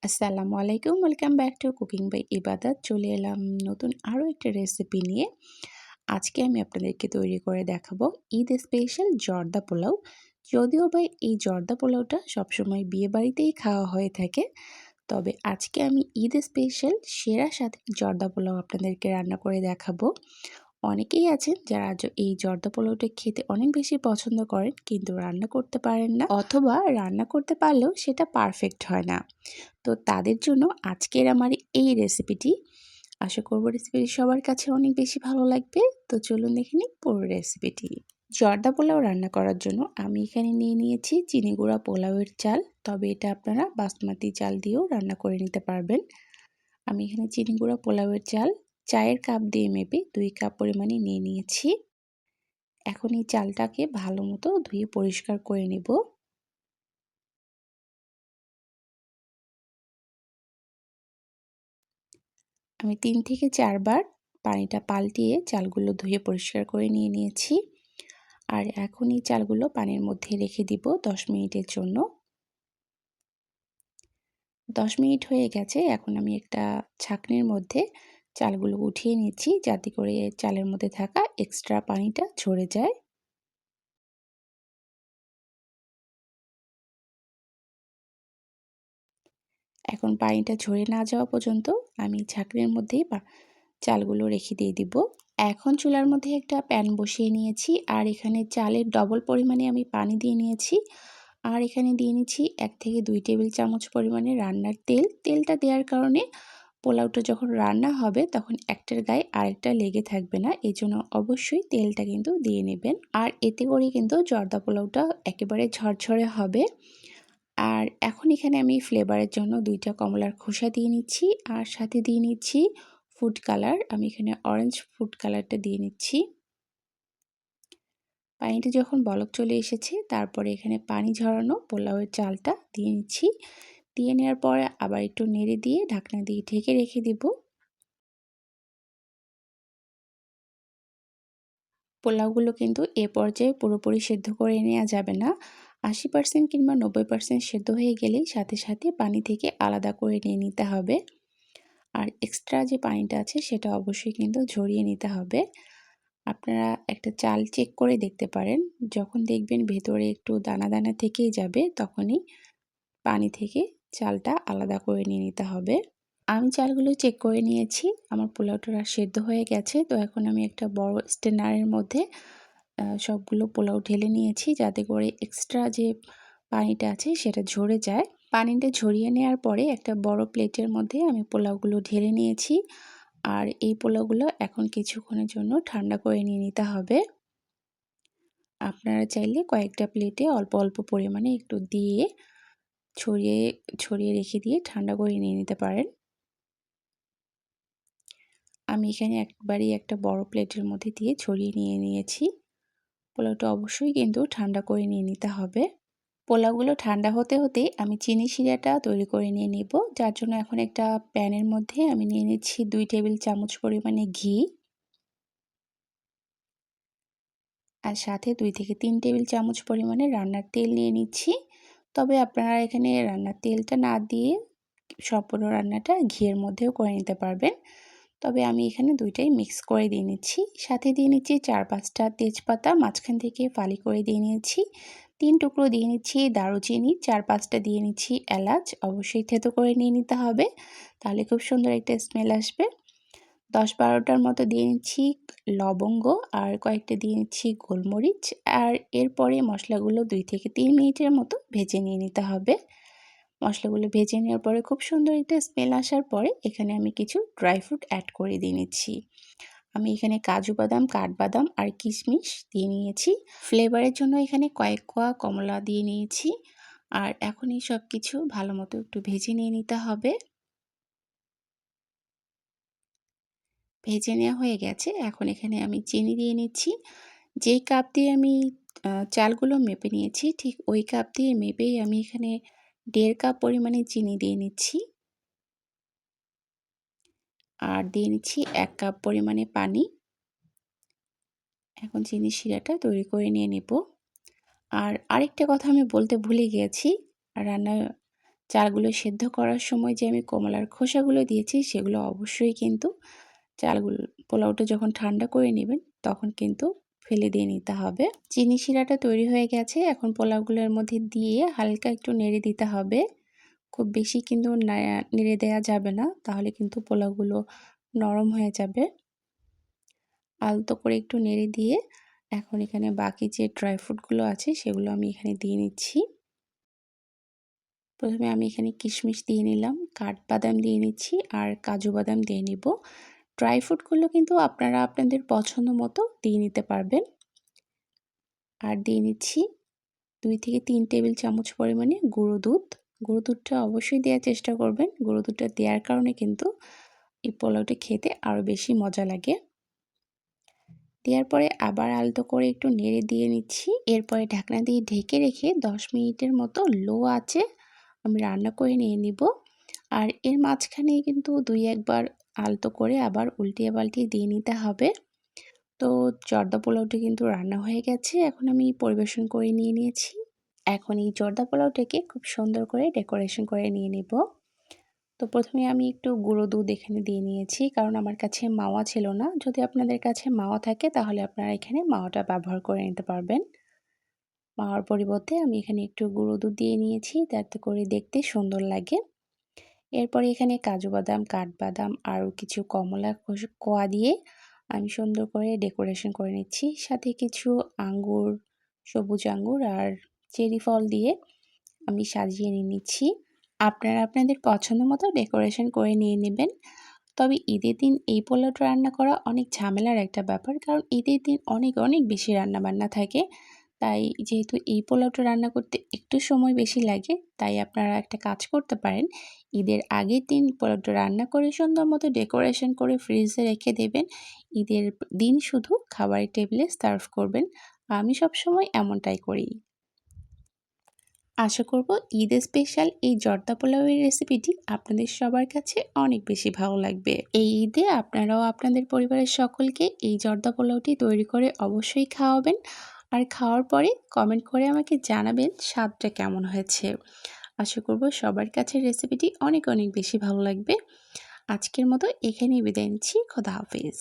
আসসালামু আলাইকুম, welcome back to cooking by Ibadat. চলে এলাম নতুন আরও একটা রেসিপি নিয়ে। আজকে আমি আপনাদেরকে তৈরি করে দেখাবো ঈদ স্পেশাল জর্দা পোলাও। যদিও বা এই জর্দা পোলাওটা সবসময় বিয়ে বাড়িতেই খাওয়া হয়ে থাকে, তবে আজকে আমি ঈদ স্পেশাল সেরা সাথে জর্দা পোলাও আপনাদেরকে রান্না করে দেখাবো। অনেকেই আছেন যারা এই জর্দা পোলাওটা খেতে অনেক বেশি পছন্দ করেন, কিন্তু রান্না করতে পারেন না, অথবা রান্না করতে পারলেও সেটা পারফেক্ট হয় না। তো তাদের জন্য আজকের আমার এই রেসিপিটি। আশা করব রেসিপিটি সবার কাছে অনেক বেশি ভালো লাগবে। তো চলুন দেখে নিই পুরো রেসিপিটি। জর্দা পোলাও রান্না করার জন্য আমি এখানে নিয়ে নিয়েছি চিনি গুঁড়া পোলাওয়ের চাল, তবে এটা আপনারা বাসমতি চাল দিয়েও রান্না করে নিতে পারবেন। আমি এখানে চিনি গুঁড়া পোলাওয়ের চাল চায়ের কাপ দিয়ে মেপে 2 কাপ পরিমাণে নিয়ে নিয়েছি। এখন এই চালটাকে ভালো মতো ধুয়ে পরিষ্কার করে নেব। আমি 3 থেকে 4 বার পানিটা পাল্টিয়ে চালগুলো ধুয়ে পরিষ্কার করে নিয়েছি। আর এখন এই চালগুলো পানির মধ্যে রেখে দিব 10 মিনিটের জন্য। 10 মিনিট হয়ে গেছে। এখন আমি একটা ছাঁকনির মধ্যে চালগুলো উঠিয়ে নিচ্ছি, যাতে করে চালের মধ্যে থাকা এক্সট্রা পানিটা ঝরে যায়। এখন পানিটা ঝরে না যাওয়া পর্যন্ত আমি ছাঁকনির মধ্যেই চালগুলো রেখে দিয়ে দিব। এখন চুলার মধ্যে একটা প্যান বসিয়ে নিয়েছি, আর এখানে চালের ডবল পরিমাণে আমি পানি দিয়ে নিয়েছি। আর এখানে দিয়ে নিচ্ছি 1 থেকে 2 টেবিল চামচ পরিমাণে রান্নার তেল। তেলটা দেওয়ার কারণে পোলাওটা যখন রান্না হবে তখন একটার গায়ে আরেকটা লেগে থাকবে না, এজন্য অবশ্যই তেলটা কিন্তু দিয়ে নেবেন। আর এতে করে কিন্তু জর্দা পোলাওটা একেবারে ঝরঝরে হবে। আর এখন এখানে আমি ফ্লেভারের জন্য 2টা কমলার খোসা দিয়ে নিচ্ছি, আর সাথে দিয়ে নিচ্ছি ফুড কালার। আমি এখানে অরেঞ্জ ফুড কালারটা দিয়ে নিচ্ছি। পানিটা যখন বলক চলে এসেছে, তারপরে এখানে পানি ঝরানো পোলাওয়ের চালটা দিয়ে নিচ্ছি। দিয়ে নেওয়ার পরে আবার একটু নেড়ে দিয়ে ঢাকনা দিয়ে ঢেকে রেখে দিব। পোলাওগুলো কিন্তু এ পর্যায়ে পুরোপুরি সেদ্ধ করে নেওয়া যাবে না। 80% কিংবা 90% সেদ্ধ হয়ে গেলেই সাথে সাথে পানি থেকে আলাদা করে নিয়ে নিতে হবে। আর এক্সট্রা যে পানিটা আছে সেটা অবশ্যই কিন্তু ঝরিয়ে নিতে হবে। আপনারা একটা চাল চেক করে দেখতে পারেন। যখন দেখবেন ভেতরে একটু দানা দানা থেকেই যাবে, তখনই পানি থেকে চালটা আলাদা করে নিয়ে নিতে হবে। আমি চালগুলো চেক করে নিয়েছি, আমার পোলাওটা সেদ্ধ হয়ে গেছে। তো এখন আমি একটা বড় স্ট্রেনারের মধ্যে সবগুলো পোলাও ঢেলে নিয়েছি, যাতে করে এক্সট্রা যে পানিটা আছে সেটা ঝরে যায়। পানিটা ঝরিয়ে নেওয়ার পরে একটা বড় প্লেটের মধ্যে আমি পোলাওগুলো ঢেলে নিয়েছি। আর এই পোলাওগুলো এখন কিছুক্ষণের জন্য ঠান্ডা করে নিয়ে নিতে হবে। আপনারা চাইলে কয়েকটা প্লেটে অল্প অল্প পরিমাণে একটু দিয়ে ছড়িয়ে ছড়িয়ে রেখে দিয়ে ঠান্ডা করে নিয়ে নিতে পারেন। আমি এখানে একবারেই একটা বড় প্লেটের মধ্যে দিয়ে ছড়িয়ে নিয়ে নিয়েছি। পোলাওটা অবশ্যই কিন্তু ঠান্ডা করে নিয়ে নিতে হবে। পোলাওগুলো ঠান্ডা হতে হতে আমি চিনি শিরাটা তৈরি করে নিয়ে নেব, যার জন্য এখন একটা প্যানের মধ্যে আমি নিয়ে নিচ্ছি 2 টেবিল চামচ পরিমাণে ঘি, আর সাথে 2 থেকে 3 টেবিল চামচ পরিমাণে রান্নার তেল নিয়ে নিচ্ছি। তবে আপনারা এখানে রান্নার তেলটা না দিয়ে সম্পূর্ণ রান্নাটা ঘিয়ের মধ্যেও করে নিতে পারবেন। তবে আমি এখানে দুইটাই মিক্স করে দিয়ে নিচ্ছি। সাথে দিয়ে নিচ্ছি 4-5টা তেজপাতা, মাঝখান থেকে ফালি করে দিয়ে নিয়েছি। 3 টুকরো দিয়ে নিচ্ছি দারুচিনি, 4-5টা দিয়ে নিচ্ছি এলাচ, অবশ্যই থেতো করে নিয়ে নিতে হবে, তাহলে খুব সুন্দর একটা স্মেল আসবে। 10-12টার মতো দিয়ে নিচ্ছি লবঙ্গ, আর কয়েকটা দিয়ে নিচ্ছি গোলমরিচ। আর এরপরে মশলাগুলো 2 থেকে 3 মিনিটের মতো ভেজে নিয়ে নিতে হবে। মশলাগুলো ভেজে নেওয়ার পরে খুব সুন্দর একটা স্মেল আসার পরে এখানে আমি কিছু ড্রাই ফ্রুট অ্যাড করে দিয়ে নিচ্ছি। আমি এখানে কাজু বাদাম, কাঠবাদাম আর কিশমিশ দিয়ে নিয়েছি। ফ্লেভারের জন্য এখানে কয়েক কোয়া কমলা দিয়ে নিয়েছি। আর এখন এই সব কিছু ভালো মতো একটু ভেজে নিয়ে নিতে হবে। ভেজে নেওয়া হয়ে গেছে। এখন এখানে আমি চিনি দিয়ে নিচ্ছি। যেই কাপ দিয়ে আমি চালগুলো মেপে নিয়েছি, ঠিক ওই কাপ দিয়ে মেপেই আমি এখানে 1.5 কাপ পরিমাণে চিনি দিয়ে নিচ্ছি। আর দিয়ে নিচ্ছি 1 কাপ পরিমাণে পানি। এখন চিনির শিরাটা তৈরি করে নিয়ে নেব। আর আরেকটা কথা আমি বলতে ভুলে গিয়েছি, রান্নার চালগুলো সেদ্ধ করার সময় যে আমি কমলার খোসাগুলো দিয়েছি সেগুলো অবশ্যই কিন্তু পোলাওটা যখন ঠান্ডা করে নেবেন তখন কিন্তু ফেলে দিয়ে নিতে হবে। চিনি শিরাটা তৈরি হয়ে গেছে, এখন পোলাওগুলোর মধ্যে দিয়ে হালকা একটু নেড়ে দিতে হবে। খুব বেশি কিন্তু নেড়ে দেওয়া যাবে না, তাহলে কিন্তু পোলাওগুলো নরম হয়ে যাবে। আলতো করে একটু নেড়ে দিয়ে এখন এখানে বাকি যে ড্রাই ফ্রুটগুলো আছে সেগুলো আমি এখানে দিয়ে নিচ্ছি। প্রথমে আমি এখানে কিশমিশ দিয়ে নিলাম, কাঠবাদাম দিয়ে নিচ্ছি আর কাজু বাদাম দিয়ে নিব। ড্রাই ফ্রুটগুলো কিন্তু আপনারা আপনাদের পছন্দ মতো দিয়ে নিতে পারবেন। আর দিয়ে নিচ্ছি 2 থেকে 3 টেবিল চামচ পরিমাণে গুঁড়ো দুধ। গুঁড়ো দুধটা অবশ্যই দেওয়ার চেষ্টা করবেন। গুঁড়ো দুধটা দেওয়ার কারণে কিন্তু এই পোলাওটা খেতে আরও বেশি মজা লাগে। দেওয়ার পরে আবার আলতো করে একটু নেড়ে দিয়ে নিচ্ছি। এরপরে ঢাকনা দিয়ে ঢেকে রেখে 10 মিনিটের মতো লো আঁচে আমি রান্না করে নিয়ে নিব। আর এর মাঝখানে কিন্তু 2-1 বার আলতো করে আবার উল্টিয়ে পাল্টিয়ে দিয়ে নিতে হবে। তো জর্দা পোলাওটা কিন্তু রান্না হয়ে গেছে। এখন আমি পরিবেশন করে নিয়ে নিয়েছি। এখন এই জর্দা পোলাওটাকে খুব সুন্দর করে ডেকোরেশন করে নিয়ে নিব। তো প্রথমে আমি একটু গুঁড়ো দুধ এখানে দিয়ে নিয়েছি, কারণ আমার কাছে মাওয়া ছিল না। যদি আপনাদের কাছে মাওয়া থাকে তাহলে আপনারা এখানে মাওয়াটা ব্যবহার করে নিতে পারবেন। মাওয়ার পরিবর্তে আমি এখানে একটু গুঁড়ো দুধ দিয়ে নিয়েছি, যাতে করে দেখতে সুন্দর লাগে। এরপরে এখানে কাজু বাদাম, কাঠবাদাম আরও কিছু কমলা কোয়া দিয়ে আমি সুন্দর করে ডেকোরেশন করে নিচ্ছি। সাথে কিছু আঙ্গুর, সবুজ আঙ্গুর আর চেরি ফল দিয়ে আমি সাজিয়ে নিচ্ছি। আপনারা আপনাদের পছন্দ মতো ডেকোরেশন করে নিয়ে নেবেন। তবে ঈদের দিন এই পোলাওটা রান্না করা অনেক ঝামেলার একটা ব্যাপার, কারণ ঈদের দিন অনেক অনেক বেশি রান্নাবান্না থাকে। তাই যেহেতু এই পোলাওটা রান্না করতে একটু সময় বেশি লাগে, তাই আপনারা একটা কাজ করতে পারেন, ঈদের আগের দিন পোলাওটা রান্না করে সুন্দর মতো ডেকোরেশন করে ফ্রিজে রেখে দেবেন। ঈদের দিন শুধু খাবারের টেবিলে সার্ভ করবেন। আমি সবসময় এমনটাই করি। আশা করব ঈদ স্পেশাল এই জর্দা পোলাওয়ের রেসিপিটি আপনাদের সবার কাছে অনেক বেশি ভালো লাগবে। এই ঈদে আপনারাও আপনাদের পরিবারের সকলকে এই জর্দা পোলাওটি তৈরি করে অবশ্যই খাওয়াবেন। আর খাওয়ার পরে কমেন্ট করে আমাকে জানাবেন স্বাদটা কেমন হয়েছে। আশা করব সবার কাছে রেসিপিটি অনেক অনেক বেশি ভালো লাগবে। আজকের মতো এখানেই বিদায় নিচ্ছি। খোদা হাফেজ।